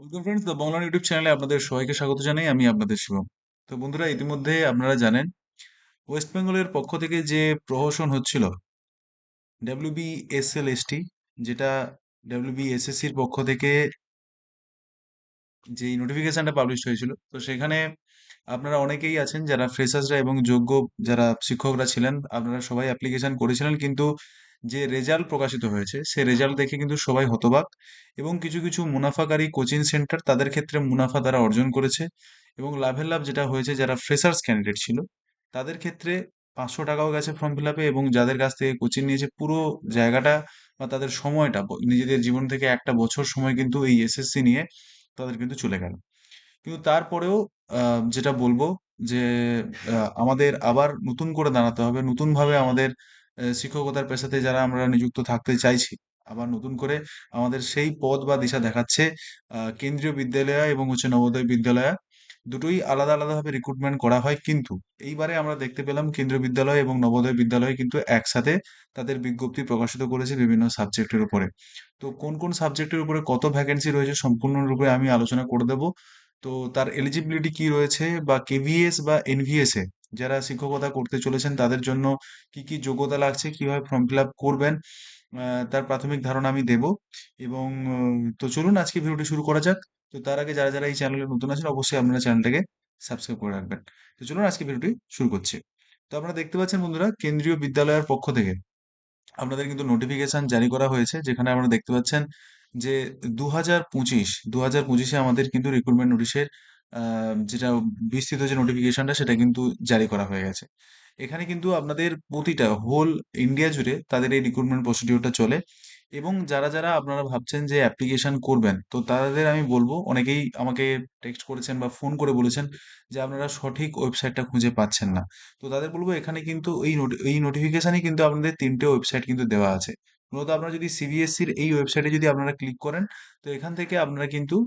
Welcome friends, the Bangla YouTube চ্যানেলে আপনাদের সবাইকে স্বাগত জানাই। আমি আপনাদের শিবম। তো বন্ধুরা, ইতিমধ্যে আপনারা জানেন ওয়েস্ট বেঙ্গলের পক্ষ থেকে যে প্রহসন হচ্ছিল WBSLST, যেটা WBSSCর পক্ষ থেকে যেই নোটিফিকেশনটা পাবলিশ হয়েছিল, তো সেখানে আপনারা অনেকেই আছেন যারা ফ্রেশার্সরা এবং যোগ্য যারা শিক্ষকরা ছিলেন, আপনারা সবাই অ্যাপ্লিকেশন করেছিলেন। কিন্তু যে রেজাল্ট প্রকাশিত হয়েছে সে রেজাল্ট দেখে কিন্তু সবাই হতবাক। এবং কিছু কিছু মুনাফাকারী কোচিং সেন্টার তাদের ক্ষেত্রে মুনাফা তারা অর্জন করেছে, এবং লাভের লাভ যেটা হয়েছে যারা ফ্রেশার্স ক্যান্ডিডেট ছিল তাদের ক্ষেত্রে 500 টাকাও গেছে ফর্ম ফিল আপে, এবং যাদের কাছ থেকে কোচিং নিয়েছে পুরো জায়গাটা বা তাদের সময়টা নিজেদের জীবন থেকে একটা বছর সময় কিন্তু এই এসএসসি নিয়ে তাদের কিন্তু চলে গেল। কিন্তু তারপরেও যেটা বলবো যে আমাদের আবার নতুন করে দাঁড়াতে হবে, নতুনভাবে আমাদের শিক্ষকতার পেশাতে যারা আমরা নিযুক্ত থাকতে চাইছি, আবার নতুন করে আমাদের সেই পথ বা দিশা দেখাচ্ছে কেন্দ্রীয় বিদ্যালয় এবং নবোদয় বিদ্যালয়। দুটোই আলাদা আলাদাভাবে রিক্রুটমেন্ট করা হয়, কিন্তু এইবারে আমরা দেখতে পেলাম কেন্দ্রীয় বিদ্যালয় এবং নবোদয় বিদ্যালয় কিন্তু একসাথে তাদের বিজ্ঞপ্তি প্রকাশিত করেছে বিভিন্ন সাবজেক্টের উপরে। তো কোন কোন সাবজেক্টের উপরে কত ভ্যাকেন্সি রয়েছে সম্পূর্ণরূপে আমি আলোচনা করে দেব। তো তার এলিজিবিলিটি কি রয়েছে, বা কেভিএস বা এনভিএস এ যারা শিক্ষকতা করতে চলেছেন তাদের জন্য কি কি যোগ্যতা লাগছে, কিভাবে ফর্ম ফিল আপ করবেন, তার প্রাথমিক ধারণা আমি দেব। এবং তো চলুন আজকে ভিডিওটি শুরু করা যাক। তো তার আগে যারা যারা এই চ্যানেলে নতুন আছেন অবশ্যই আপনারা চ্যানেলটাকে সাবস্ক্রাইব করে রাখবেন। তো চলুন আজকে ভিডিওটি শুরু করছি। তো আপনারা দেখতে পাচ্ছেন বন্ধুরা, কেন্দ্রীয় বিদ্যালয়ের পক্ষ থেকে আপনাদের কিন্তু নোটিফিকেশন জারি করা হয়েছে, যেখানে আপনারা দেখতে পাচ্ছেন যে 2025 আমাদের কিন্তু রিক্রুটমেন্ট নোটিশের যেটা বিস্তৃত যে নোটিফিকেশনটা সেটা কিন্তু জারি করা হয়ে গেছে। এখানে কিন্তু আপনাদের প্রতিটা হোল ইন্ডিয়া জুড়ে তাদের এই রিক্রুটমেন্ট প্রসিডিওরটা চলে। এবং যারা যারা আপনারা ভাবছেন যে অ্যাপ্লিকেশন করবেন, তো তাদের আমি বলবো, অনেকেই আমাকে টেক্সট করেছেন বা ফোন করে বলেছেন যে আপনারা সঠিক ওয়েবসাইটটা খুঁজে পাচ্ছেন না। তো তাদের বলবো, এখানে কিন্তু এই নোটিফিকেশনই কিন্তু আপনাদের তিনটে ওয়েবসাইট কিন্তু দেওয়া আছে। মূলত আপনারা যদি সিবিএসসির এই ওয়েবসাইটে যদি আপনারা ক্লিক করেন, তো এখান থেকে আপনারা কিন্তু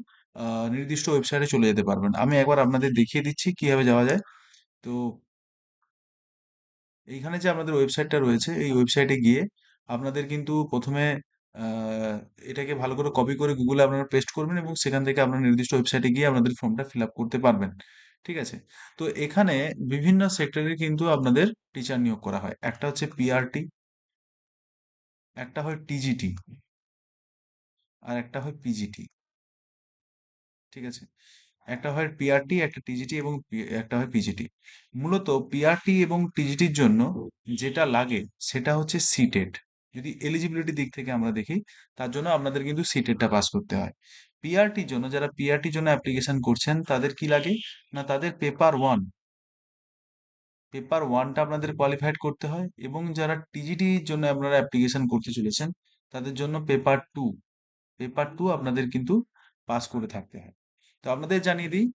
নির্দিষ্ট ওয়েবসাইটে চলে যেতে পারবেন। আমি একবার আপনাদের দেখিয়ে দিচ্ছি কিভাবে যাওয়া যায়। তো এইখানে যে আপনাদের ওয়েবসাইটটা রয়েছে, এই ওয়েবসাইটে গিয়ে আপনাদের কিন্তু প্রথমে এটাকে ভালো করে কপি করে গুগলে আপনারা পেস্ট করবেন, এবং সেখান থেকে আপনারা নির্দিষ্ট ওয়েবসাইটে গিয়ে আপনাদের ফর্মটা ফিল আপ করতে পারবেন। ঠিক আছে? তো এখানে বিভিন্ন সেক্টরে কিন্তু আপনাদের টিচার নিয়োগ করা হয়। একটা হচ্ছে পিআরটি, একটা হয় টিজিটি, আর একটা হয় পিজিটি। ঠিক আছে? একটা হয় পিআরটি, একটা টিজিটি, এবং একটা হয় পিজিটি। মূলত পিআরটি এবং টিজিটির জন্য যেটা লাগে সেটা হচ্ছে সিটেট। যদি এলিজিবিলিটি দিক থেকে আমরা দেখি, তার জন্য আপনাদের কিন্তু সিটেটটা পাস করতে হয়। পিআরটির জন্য, যারা পিআরটির জন্য অ্যাপ্লিকেশন করছেন তাদের কি লাগে, না তাদের পেপার ওয়ানটা আপনাদের কোয়ালিফাইড করতে হয়। এবং যারা টিজিটির জন্য আপনারা অ্যাপ্লিকেশন করতে চলেছেন তাদের জন্য পেপার টু আপনাদের কিন্তু পাস করে থাকতে হয়। তো আপনাদের জানিয়ে দিই,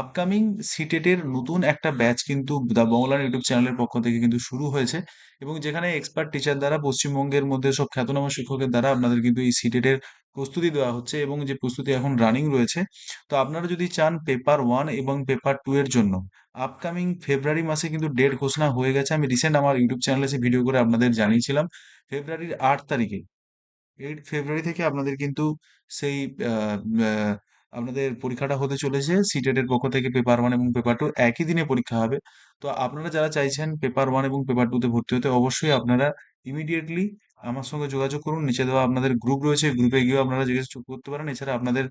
আপকামিং সিটেটের নতুন একটা ব্যাচ কিন্তু দ্য বাংলার ইউটিউব চ্যানেলের পক্ষ থেকে কিন্তু শুরু হয়েছে, এবং যেখানে এক্সপার্ট টিচার দ্বারা পশ্চিমবঙ্গের মধ্যে সব খ্যাতনামা শিক্ষকের দ্বারা আপনাদের কিন্তু এই সিটেটের প্রস্তুতি দেওয়া হচ্ছে, এবং যে প্রস্তুতি এখন রানিং রয়েছে। তো আপনারা যদি চান পেপার 1 এবং পেপার 2 এর জন্য, আপকামিং ফেব্রুয়ারি মাসে কিন্তু ডেট ঘোষণা হয়ে গেছে। আমি রিসেন্ট আমার ইউটিউব চ্যানেলে এসে ভিডিও করে আপনাদের জানিয়েছিলাম ফেব্রুয়ারির 8 তারিখে। 8 ফেব্রুয়ারি থেকে আপনাদের কিন্তু সেই আহ, আহ, আপনাদের পরীক্ষাটা হতে চলেছে। সিটেটের পক্ষ থেকে পেপার 1 এবং পেপার 2 একই দিনে পরীক্ষা হবে। তো আপনারা যারা চাইছেন পেপার 1 এবং পেপার 2 তে ভর্তি হতে, অবশ্যই আপনারা ইমিডিয়েটলি আমার সঙ্গে যোগাযোগ করুন। নিচে দেওয়া আপনাদের গ্রুপ রয়েছে, গ্রুপে গিয়েও আপনারা জিজ্ঞেস করতে পারেন। এছাড়া আপনাদের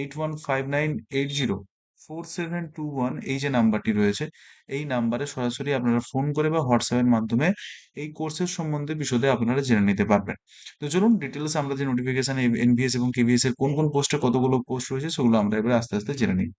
8159804721 এই যে নাম্বারটি রয়েছে, এই নাম্বারে সরাসরি আপনারা ফোন করে বা হোয়াটসঅ্যাপের মাধ্যমে এই কোর্সের সম্বন্ধে বিশদে আপনারা জেনে নিতে পারবেন। তো চলুন ডিটেলস আমরা যে নোটিফিকেশন এনভিএস এবং কেভিএস এর কোন কোন পোস্টে কতগুলো পোস্ট রয়েছে সেগুলো আমরা এবার আস্তে আস্তে জেনে নিই।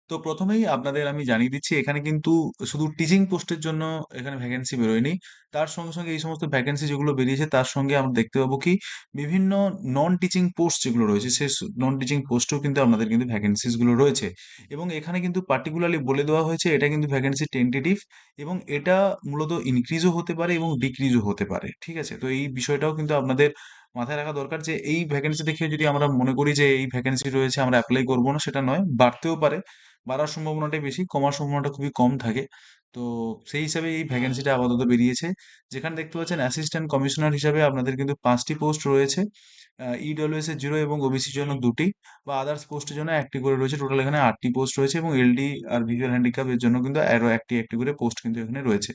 তো প্রথমেই আপনাদের আমি জানিয়ে দিচ্ছি, এখানে কিন্তু শুধু টিচিং পোস্টের জন্য এখানে ভ্যাকেন্সি বেরোয়নি। তার সঙ্গে সঙ্গে এই সমস্ত ভ্যাকেন্সি যেগুলো বেরিয়েছে তার সঙ্গে আমরা দেখতে পাবো কি বিভিন্ন নন টিচিং পোস্ট যেগুলো রয়েছে, সেই নন টিচিং পোস্টেও কিন্তু আপনাদের কিন্তু ভ্যাকেন্সিস গুলো রয়েছে। এবং এখানে কিন্তু পার্টিকুলারলি বলে দেওয়া হয়েছে এটা কিন্তু ভ্যাকেন্সি টেন্টেটিভ, এবং এটা মূলত ইনক্রিজও হতে পারে এবং ডিক্রিজও হতে পারে। ঠিক আছে? তো এই বিষয়টাও কিন্তু আপনাদের মাথায় রাখা দরকার, যে এই ভ্যাকেন্সি দেখে যদি আমরা মনে করি যে এই ভ্যাকেন্সি রয়েছে আমরা অ্যাপ্লাই করবো না, সেটা নয়, বাড়তেও পারে। বাড়ার সম্ভাবনাটাই বেশি, কমার সম্ভাবনাটা খুবই কম থাকে। তো সেই হিসাবে এই ভ্যাকেন্সিটা আপাতত বেরিয়েছে। যেখানে দেখতে পাচ্ছেন অ্যাসিস্ট্যান্ট কমিশনার হিসাবে আপনাদের কিন্তু 5টি পোস্ট রয়েছে। ইডব্লিউএস এর 0 এবং ওবিসির জন্য 2টি, বা আদার্স পোস্টের জন্য 1টি করে রয়েছে। টোটাল এখানে 8টি পোস্ট রয়েছে, এবং এলডি আর ভিজুয়াল হ্যান্ডিক্যাপ এর জন্য কিন্তু আরো একটি একটি করে পোস্ট কিন্তু এখানে রয়েছে।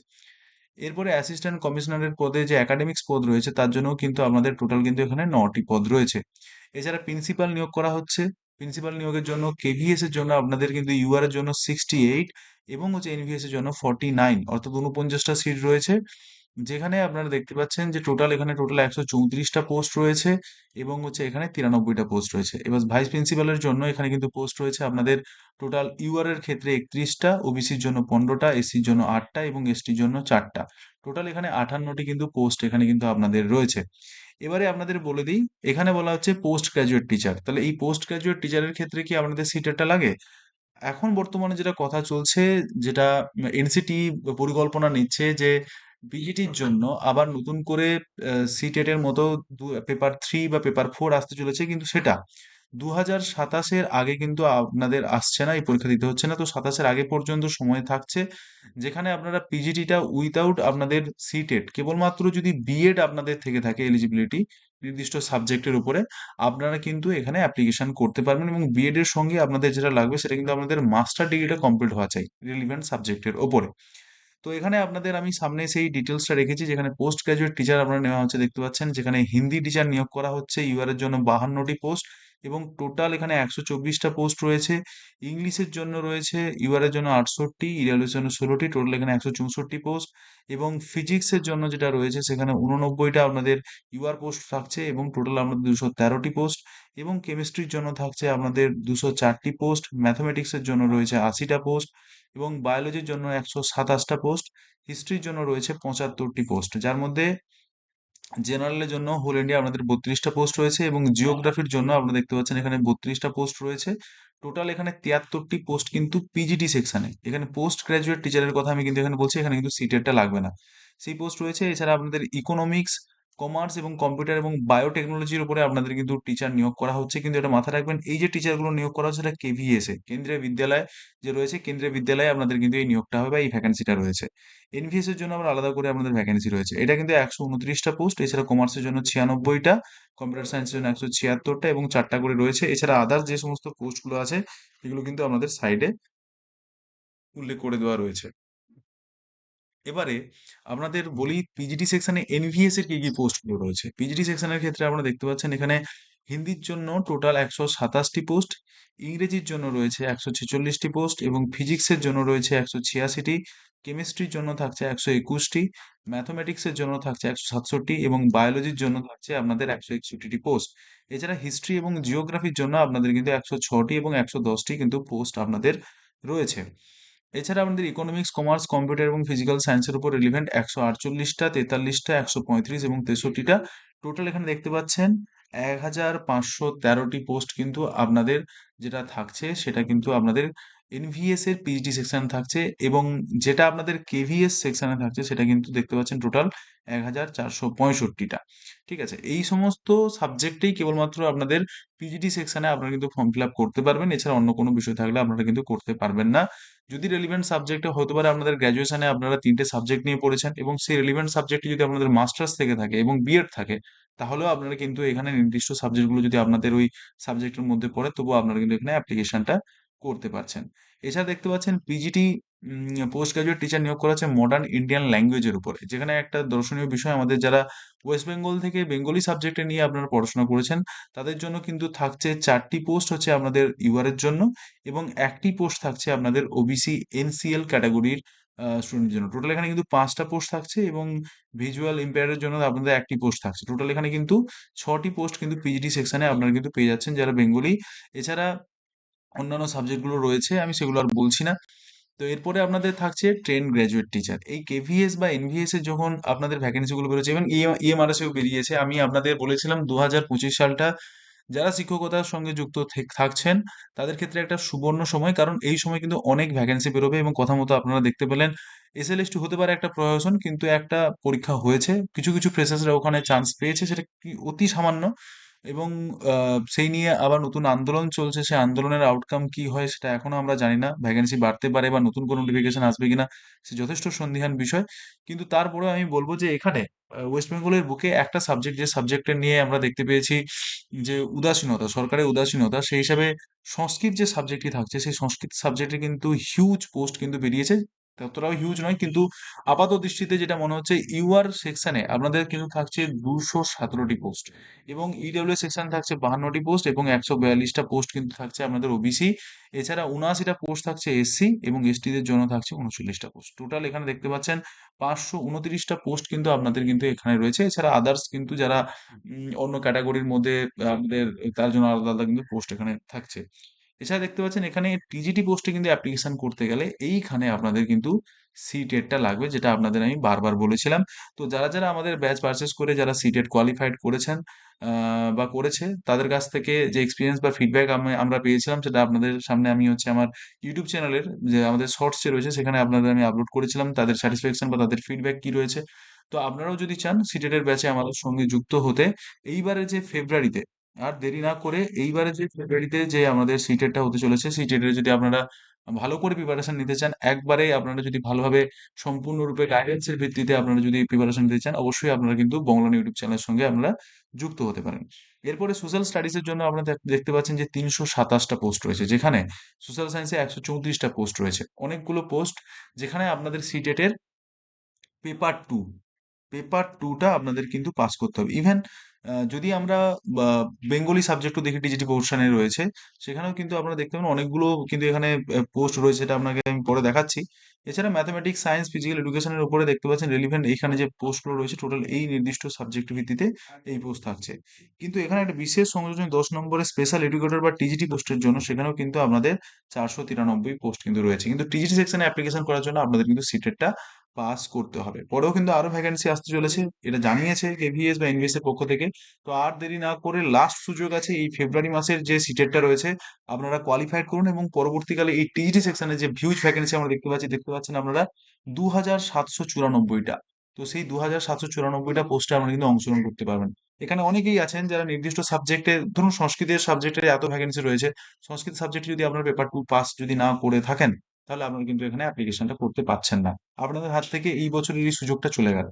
এরপরে অ্যাসিস্ট্যান্ট কমিশনারের পদে যে একাডেমিক্স পদ রয়েছে তার জন্যও কিন্তু আমাদের টোটাল কিন্তু এখানে 9টি পদ রয়েছে। এছাড়া প্রিন্সিপাল নিয়োগ করা হচ্ছে। প্রিন্সিপাল নিয়োগের জন্য কেভিএস এর জন্য আপনাদের কিন্তু ইউআর এর জন্য 68, এবং হচ্ছে এনভিএস এর জন্য 49, অর্থাৎ 49টা সিট রয়েছে। যেখানে আপনারা দেখতে পাচ্ছেন যে টোটাল 134টা পোস্ট রয়েছে, এবং হচ্ছে এখানে 93টা পোস্ট রয়েছে। এবার ভাইস প্রিন্সিপালের জন্য এখানে কিন্তু পোস্ট রয়েছে আপনাদের টোটাল ইউআর এর ক্ষেত্রে 31টা, ওবিসির জন্য 15টা, এসসির জন্য 8টা এবং এসটির জন্য 4টা। টোটাল এখানে 58টি কিন্তু পোস্ট এখানে কিন্তু আপনাদের রয়েছে। এবারে আপনাদের বলে দিই, এখানে বলা হচ্ছে পোস্ট গ্রাজুয়েট টিচার। তাহলে এই পোস্ট গ্রাজুয়েট টিচারের ক্ষেত্রে কি আপনাদের সিট একটা লাগে? এখন বর্তমানে যেটা কথা চলছে, যেটা এনসিটি পরিকল্পনা নিচ্ছে, যে বিজিটির জন্য আবার নতুন করে সিটেট এর মতো পেপার 3 বা পেপার 4 আসতে চলেছে, কিন্তু সেটা 2027-এর আগে কিন্তু আপনাদের আসছে না, এই পরীক্ষা দিতে হচ্ছে না। তো 27-এর আগে পর্যন্ত সময় থাকছে, যেখানে আপনারা পিজিটিটা উইথাউট আপনাদের সিটেট, কেবলমাত্র যদি বিএড আপনাদের থেকে থাকে এলিজিবিলিটি নির্দিষ্ট সাবজেক্টের উপরে, আপনারা কিন্তু এখানে অ্যাপ্লিকেশন করতে পারবেন, এবং বিএড এর সঙ্গে আপনাদের যেটা লাগবে সেটা কিন্তু আপনাদের মাস্টার ডিগ্রিটা কমপ্লিট হওয়া চাই রিলিভেন্ট সাবজেক্টের ওপরে। তো এখানে আপনাদের আমি সামনে সেই ডিটেলসটা রেখেছি, যেখানে পোস্ট গ্রাজুয়েট টিচার আপনারা নেওয়া হচ্ছে দেখতে পাচ্ছেন, যেখানে হিন্দি টিচার নিয়োগ করা হচ্ছে ইউআর এর জন্য 52টি পোস্ট, এবং টোটাল এখানে 124টা পোস্ট রয়েছে। ইংলিশের জন্য রয়েছে ইউআর এর জন্য 68, ইডব্লিউ এর জন্য 16টি, টোটাল এখানে 164টি পোস্ট। এবং ফিজিক্সের জন্য যেটা রয়েছে সেখানে 89টা আপনাদের ইউআর পোস্ট থাকছে, এবং টোটাল আপনাদের 213টি পোস্ট। এবং কেমিস্ট্রির জন্য থাকছে আপনাদের 204টি পোস্ট, ম্যাথমেটিক্সের জন্য রয়েছে 80টা পোস্ট, এবং বায়োলজির জন্য 127টা পোস্ট, হিস্ট্রির জন্য রয়েছে 75টি পোস্ট, যার মধ্যে জেনারেলের জন্য হোল ইন্ডিয়া আপনাদের 32টা পোস্ট রয়েছে, এবং জিওগ্রাফির জন্য আপনারা দেখতে পাচ্ছেন এখানে 32টা পোস্ট রয়েছে। টোটাল এখানে 73টি পোস্ট কিন্তু পিজিটি সেকশনে। এখানে পোস্ট গ্রাজুয়েট টিচারের কথা আমি কিন্তু এখানে বলছি, এখানে কিন্তু সিটেটটা লাগবে না, সেই পোস্ট রয়েছে। এছাড়া আপনাদের ইকোনমিক্স, কমার্স এবং কম্পিউটার এবং বায়োটেকনোলজির উপরে আপনাদের কিন্তু টিচার নিয়োগ করা হচ্ছে। কিন্তু এটা মাথায় রাখবেন, এই যে টিচারগুলো নিয়োগ করা হচ্ছে এটা কেভিএস এ, কেন্দ্রীয় বিদ্যালয় যে রয়েছে, কেন্দ্রীয় বিদ্যালয়ে আপনাদের কিন্তু এই নিয়োগটা হবে বা এই ভ্যাকেন্সিটা রয়েছে। এনভিএস এর জন্য আবার আলাদা করে আমাদের ভ্যাকেন্সি রয়েছে। এটা কিন্তু 129টা পোস্ট। এছাড়া কমার্সের জন্য 96টা, কম্পিউটার সায়েন্সের জন্য 176টা, এবং 4টা করে রয়েছে। এছাড়া আদার্স যে সমস্ত পোস্টগুলো আছে এগুলো কিন্তু আমাদের সাইডে উল্লেখ করে দেওয়া রয়েছে। এবারে আপনাদের বলি পিজিটি সেকশনে এনভিএস এর কি কি পোস্টগুলো রয়েছে। পিজিটি সেকশনের ক্ষেত্রে আপনারা দেখতে পাচ্ছেন এখানে হিন্দির জন্য টোটাল 127টি পোস্ট, ইংরেজির জন্য রয়েছে 146টি পোস্ট, এবং ফিজিক্সের জন্য রয়েছে 186টি, কেমিস্ট্রির জন্য থাকছে 121টি, ম্যাথমেটিক্সের জন্য থাকছে 167টি, এবং বায়োলজির জন্য থাকছে আপনাদের 161টি পোস্ট। এছাড়া হিস্ট্রি এবং জিওগ্রাফির জন্য আপনাদের কিন্তু 106টি এবং 110টি কিন্তু পোস্ট আপনাদের রয়েছে। এছাড়া আমাদের ইকোনমিক্স, কমার্স, কম্পিউটার এবং ফিজিক্যাল সায়েন্সের উপর রিলিভেন্ট 148টা, 43টা, 135 এবং 63টা। টোটাল এখানে দেখতে পাচ্ছেন 1513টি পোস্ট কিন্তু আপনাদের যেটা থাকছে সেটা কিন্তু আপনাদের এনভিএস এর পিএইচডি সেকশন থাকছে, এবং যেটা আপনাদের কেভিএস সেকশনে থাকছে সেটা কিন্তু দেখতে পাচ্ছেন টোটাল 1465টা। ঠিক আছে, এই সমস্ত সাবজেক্টেই কেবলমাত্র আপনাদের পিজিটি সেকশনে আপনারা কিন্তু ফর্ম ফিল আপ করতে পারবেন। এছাড়া অন্য কোনো বিষয় থাকলে আপনারা কিন্তু করতে পারবেন না। যদি রেলিভেন্ট সাবজেক্টে হতে পারে আপনাদের গ্র্যাজুয়েশনে আপনারা 3টে সাবজেক্ট নিয়ে পড়েছেন, এবং সেই রেলিভেন্ট সাবজেক্টে যদি আপনাদের মাস্টার্স থেকে থাকে এবং বিএড থাকে, তাহলেও আপনারা কিন্তু এখানে নির্দিষ্ট সাবজেক্টগুলো যদি আপনাদের ওই সাবজেক্টের মধ্যে পড়ে, তবুও আপনারা কিন্তু এখানে অ্যাপ্লিকেশনটা করতে পারছেন। এছাড়া দেখতে পাচ্ছেন পিজিটি পোস্ট গ্রাজুয়েট টিচার নিয়োগ করা হচ্ছে মডার্ন ইন্ডিয়ান ল্যাঙ্গুয়েজের উপরে, যেখানে একটা দর্শনীয় বিষয়, আমাদের যারা ওয়েস্ট বেঙ্গল থেকে বেঙ্গলি সাবজেক্টে নিয়ে আপনারা পড়াশোনা করেছেন তাদের জন্য কিন্তু থাকছে 4টি পোস্ট হচ্ছে আপনাদের ইউআর এর জন্য, এবং একটি পোস্ট থাকছে আপনাদের ওবিসি এনসিএল ক্যাটাগরির স্টুডেন্টের জন্য। টোটাল এখানে কিন্তু 5টা পোস্ট থাকছে, এবং ভিজুয়াল ইম্পেয়ারের জন্য আপনাদের একটি পোস্ট থাকছে। টোটাল এখানে কিন্তু 6টি পোস্ট কিন্তু পিজিটি সেকশনে আপনারা কিন্তু পেয়ে যাচ্ছেন যারা বেঙ্গলি। এছাড়া অন্যান্য সাবজেক্টগুলো রয়েছে, আমি সেগুলো আর বলছি না। তো এরপরে আপনাদের থাকছে ট্রেন গ্র্যাজুয়েট টিচার। এই কেভিএস বা এনভিএস এর যখন আপনাদের ভ্যাকেন্সি গুলো বেরোচ্ছে, এবং ইএমআরএস এও বেরিয়েছে, আমি আপনাদের বলেছিলাম 2025 সালটা যারা শিক্ষকতার সঙ্গে যুক্ত থাকছেন তাদের ক্ষেত্রে একটা সুবর্ণ সময়, কারণ এই সময় কিন্তু অনেক ভ্যাকেন্সি বেরোবে। এবং কথা মতো আপনারা দেখতে পেলেন এসএলএসটি হতে পারে একটা প্রহসন, কিন্তু একটা পরীক্ষা হয়েছে, কিছু কিছু ফ্রেশার্সরা ওখানে চান্স পেয়েছে, সেটা কি অতি সামান্য, এবং সেই নিয়ে আবার নতুন আন্দোলন চলছে। সেই আন্দোলনের আউটকাম কি হয় সেটা এখনো আমরা জানি না। ভ্যাকেন্সি বাড়তে পারে বা নতুন কোনো নোটিফিকেশন আসবে কিনা সে যথেষ্ট সন্দিহান বিষয়। কিন্তু তারপরেও আমি বলব যে এখানে ওয়েস্ট বেঙ্গলের বুকে একটা সাবজেক্ট, যে সাবজেক্টটা নিয়ে আমরা দেখতে পেয়েছি যে উদাসীনতা, সরকারের উদাসীনতা, সেই হিসাবে সংস্কৃত যে সাবজেক্টটি থাকছে সেই সংস্কৃত সাবজেক্টে কিন্তু হিউজ পোস্ট কিন্তু বেরিয়েছে। ততটাও হিউজ নয়, কিন্তু আপাত দৃষ্টিতে যেটা মনে হচ্ছে, ইউআর সেকশনে আপনাদের কিন্তু থাকছে 217টি পোস্ট, এবং ইডব্লিউ সেকশন থাকছে 52টি পোস্ট, এবং 142টা পোস্ট কিন্তু থাকছে আপনাদের ওবিসি। এছাড়া 79টা পোস্ট থাকছে এসসি, এবং এসটিদের জন্য থাকছে 39টা পোস্ট। টোটাল এখানে দেখতে পাচ্ছেন 529টা পোস্ট কিন্তু আপনাদের কিন্তু এখানে রয়েছে। এছাড়া আদার্স কিন্তু যারা অন্য ক্যাটাগরির মধ্যে আমাদের, তার জন্য আলাদা আলাদা কিন্তু পোস্ট এখানে থাকছে। এছাড়া দেখতে পাচ্ছেন এখানে টিজিটি পোস্টে কিন্তু অ্যাপ্লিকেশন করতে গেলে এইখানে আপনাদের কিন্তু সিটেটটা লাগবে, যেটা আপনাদের আমি বারবার বলেছিলাম। তো যারা যারা আমাদের ব্যাচ পারচেস করে যারা সিটেট কোয়ালিফাইড করেছেন বা করেছে, তাদের কাছ থেকে যে এক্সপিরিয়েন্স বা ফিডব্যাক আমরা পেয়েছিলাম, সেটা আপনাদের সামনে আমি হচ্ছে আমার ইউটিউব চ্যানেলের যে আমাদের শর্টস যে রয়েছে সেখানে আপনাদের আমি আপলোড করেছিলাম, তাদের স্যাটিসফ্যাকশন বা তাদের ফিডব্যাক কি রয়েছে। তো আপনারাও যদি চান সিটেটের ব্যাচে আমাদের সঙ্গে যুক্ত হতে, এইবারে যে ফেব্রুয়ারিতে, আর দেরি না করে এইবারে যে ফেব্রুয়ারিতে যে আমাদের সিটেটটা হতে চলেছে, সেই সিটেটের যদি আপনারা ভালো করে প্রিপারেশন নিতে চান, একবারে আপনারা যদি ভালোভাবে সম্পূর্ণরূপে গাইডেন্সের ভিত্তিতে আপনারা যদি প্রিপারেশন নিতে চান, অবশ্যই আপনারা কিন্তু বংলান ইউটিউব চ্যানেলের সঙ্গে আপনারা যুক্ত হতে পারেন। এরপরে সোশ্যাল স্টাডিজের জন্য আপনারা দেখতে পাচ্ছেন যে 327টা পোস্ট রয়েছে, যেখানে সোশ্যাল সায়েন্সে 134টা পোস্ট রয়েছে, অনেকগুলো পোস্ট, যেখানে আপনাদের সিটেটের পেপার টু, পেপার 2টা আপনাদের কিন্তু পাস করতে হবে। ইভেন যদি আমরা বেঙ্গলি সাবজেক্টও দেখি, টিজিটি পোর্শনে রয়েছে, সেখানেও কিন্তু আপনারা দেখতে পাবেন অনেকগুলো কিন্তু এখানে পোস্ট রয়েছে, সেটা আপনাকে আমি পরে দেখাচ্ছি। এছাড়া ম্যাথমেটিক্স, সায়েন্স, ফিজিক্যাল এডুকেশনের উপরে দেখতে পাচ্ছেন রেলিভেন্ট এইখানে যে পোস্টগুলো রয়েছে, টোটাল এই নির্দিষ্ট সাবজেক্ট ভিত্তিতে এই পোস্ট থাকছে। কিন্তু এখানে একটা বিশেষ সংযোজন 10 নম্বরের স্পেশাল এডুকেটর বা টিজিটি পোস্টের জন্য, সেখানেও কিন্তু আপনাদের 493 পোস্ট কিন্তু রয়েছে। কিন্তু টিজিটি সেকশনে অ্যাপ্লিকেশন করার জন্য আপনাদের কিন্তু সিটেটটা পাস করতে হবে। পরেও কিন্তু আরো ভ্যাকেন্সি আসতে চলেছে, এটা জানিয়েছে কেভিএস বা এনভিএস এর পক্ষ থেকে। তো আর দেরি না করে লাস্ট সুযোগ আছে, এই ফেব্রুয়ারি মাসের যে সিটেটটা রয়েছে আপনারা কোয়ালিফাইড করুন, এবং পরবর্তীকালে এই টিজিটি সেকশনে যে হিউজ ভ্যাকেন্সি আমরা দেখতে পাচ্ছেন আপনারা 2794টা। তো সেই 2794টা পোস্টে আপনারা কিন্তু অংশগ্রহণ করতে পারবেন। এখানে অনেকেই আছেন যারা নির্দিষ্ট সাবজেক্টে, ধরুন সংস্কৃতের সাবজেক্টে এত ভ্যাকেন্সি রয়েছে, সংস্কৃত সাবজেক্টে যদি আপনার পেপার 2 পাস যদি না করে থাকেন, তাহলে আপনারা কিন্তু এখানে অ্যাপ্লিকেশনটা করতে পারছেন না। আপনাদের হাত থেকে এই বছরের এই সুযোগটা চলে গেল।